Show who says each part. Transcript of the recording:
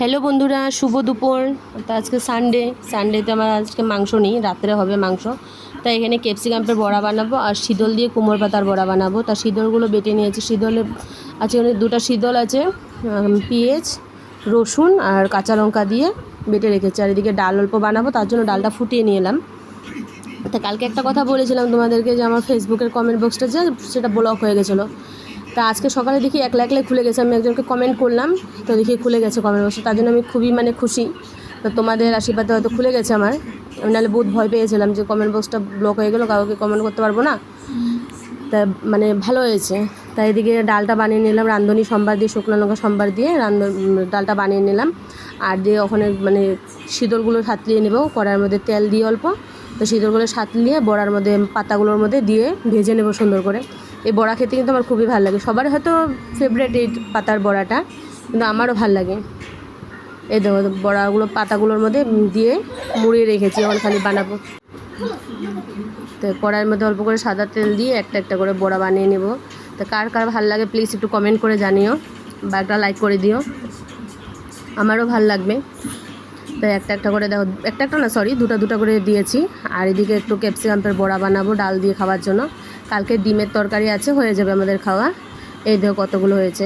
Speaker 1: Hello বন্ধুরা, শুভ দুপুর। তো আজকে সানডেতে আমার আজকে মাংস নেই, রাত্রে হবে মাংস। তাই এখানে ক্যাপসিকামের বড়া বানাবো আর শীতল দিয়ে কুমড়ো পাতার বড়া বানাবো। তা শীতলগুলো বেটে নিয়েছি। শীতলে আছে এখানে দুটো শীতল আছে, পেঁয়াজ রসুন আর কাঁচা লঙ্কা দিয়ে বেটে রেখেছি। আর এদিকে ডাল অল্প বানাবো, তার জন্য ডালটা ফুটিয়ে নিয়ে এলাম। তা কালকে একটা কথা বলেছিলাম তোমাদেরকে যে আমার ফেসবুকের কমেন্ট বক্সটা যে সেটা ব্লক হয়ে গেছিলো। তা আজকে সকালে দেখি একলা খুলে গেছে। আমি একজনকে কমেন্ট করলাম, তো দেখি খুলে গেছে কমেন্ট বক্সটা। তার জন্য আমি খুবই খুশি। তো তোমাদের আশীর্বাদে হয়তো খুলে গেছে আমার। আমি নাহলে বহুত ভয় পেয়েছিলাম যে কমেন্ট বক্সটা ব্লক হয়ে গেলো, কাউকে কমেন্ট করতে পারবো না। তা ভালো হয়েছে। তাই এদিকে ডালটা বানিয়ে নিলাম, রাঁধুনি সম্বার দিয়ে, শুকনো লঙ্কা সম্বার দিয়ে ডালটা বানিয়ে নিলাম। আর দিয়ে ওখানে শীতলগুলো সাঁতলিয়ে নেব কড়ার মধ্যে, তেল দিয়ে অল্প। তো শীতলগুলো সাঁতলিয়ে বড়ার মধ্যে, পাতাগুলোর মধ্যে দিয়ে ভেজে নেব সুন্দর করে। এই বড়া খেতে কিন্তু আমার খুবই ভালো লাগে। সবার হয়তো ফেভারিট এই পাতার বড়াটা, কিন্তু আমারও ভালো লাগে। এই দেখো বড়াগুলো পাতাগুলোর মধ্যে দিয়ে মুড়িয়ে রেখেছি, এখন খালি বানাবো। তো কড়াইয়ের মধ্যে অল্প করে সাদা তেল দিয়ে একটা একটা করে বড়া বানিয়ে নেব। তো কার কার ভালো লাগে প্লিজ একটু কমেন্ট করে জানিও, বা একটা লাইক করে দিও, আমারও ভালো লাগবে। তো একটা একটা করে দেখো, একটা না সরি, দুটা করে দিয়েছি। আর এদিকে একটু ক্যাপসিকামের বড়া বানাবো ডাল দিয়ে খাওয়ার জন্য। কালকে ডিমের তরকারি আছে, হয়ে যাবে আমাদের খাওয়া। এই দেখো কতগুলো হয়েছে।